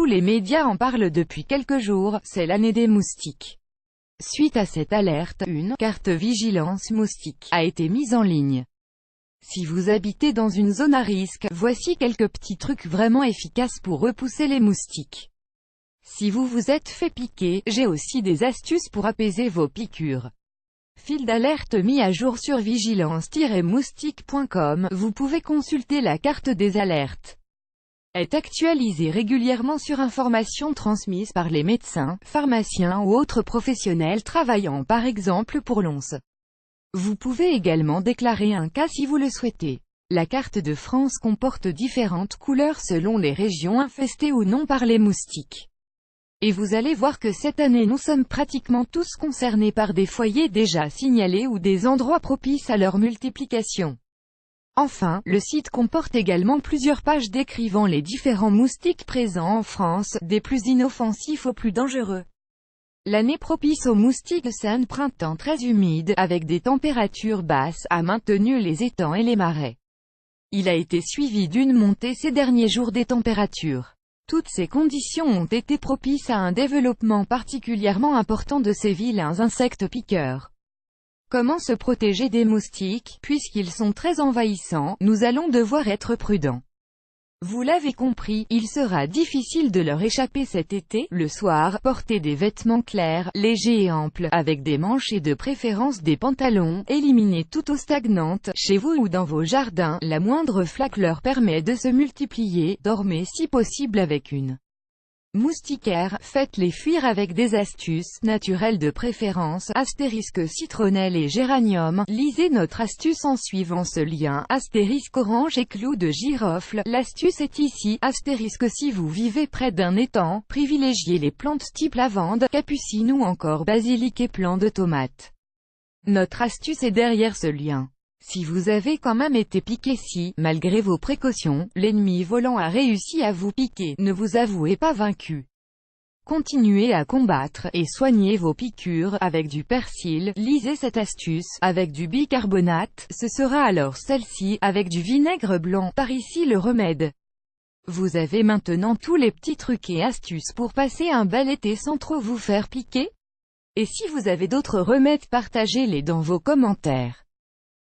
les médias en parlent depuis quelques jours, c'est l'année des moustiques. Suite à cette alerte, une carte vigilance moustique a été mise en ligne. Si vous habitez dans une zone à risque, voici quelques petits trucs vraiment efficaces pour repousser les moustiques. Si vous vous êtes fait piquer, j'ai aussi des astuces pour apaiser vos piqûres. Fil d'alerte mis à jour sur vigilance-moustique.com, vous pouvez consulter la carte des alertes. Est actualisée régulièrement sur informations transmises par les médecins, pharmaciens ou autres professionnels travaillant par exemple pour l'OMS. Vous pouvez également déclarer un cas si vous le souhaitez. La carte de France comporte différentes couleurs selon les régions infestées ou non par les moustiques. Et vous allez voir que cette année nous sommes pratiquement tous concernés par des foyers déjà signalés ou des endroits propices à leur multiplication. Enfin, le site comporte également plusieurs pages décrivant les différents moustiques présents en France, des plus inoffensifs aux plus dangereux. L'année propice aux moustiques de un printemps très humide, avec des températures basses, a maintenu les étangs et les marais. Il a été suivi d'une montée ces derniers jours des températures. Toutes ces conditions ont été propices à un développement particulièrement important de ces vilains insectes piqueurs. Comment se protéger des moustiques? Puisqu'ils sont très envahissants, nous allons devoir être prudents. Vous l'avez compris, il sera difficile de leur échapper cet été. Le soir, portez des vêtements clairs, légers et amples, avec des manches et de préférence des pantalons. Éliminez toute eau stagnante, chez vous ou dans vos jardins. La moindre flaque leur permet de se multiplier. Dormez si possible avec une moustiquaire, faites-les fuir avec des astuces naturelles de préférence, *citronnelle et géranium. Lisez notre astuce en suivant ce lien, *orange et clou de girofle. L'astuce est ici, si vous vivez près d'un étang, privilégiez les plantes type lavande, capucine ou encore basilic et plants de tomates. Notre astuce est derrière ce lien. Si vous avez quand même été piqué, si, malgré vos précautions, l'ennemi volant a réussi à vous piquer, ne vous avouez pas vaincu. Continuez à combattre, et soignez vos piqûres, avec du persil. Lisez cette astuce, avec du bicarbonate, ce sera alors celle-ci, avec du vinaigre blanc, par ici le remède. Vous avez maintenant tous les petits trucs et astuces pour passer un bel été sans trop vous faire piquer? Et si vous avez d'autres remèdes, partagez-les dans vos commentaires.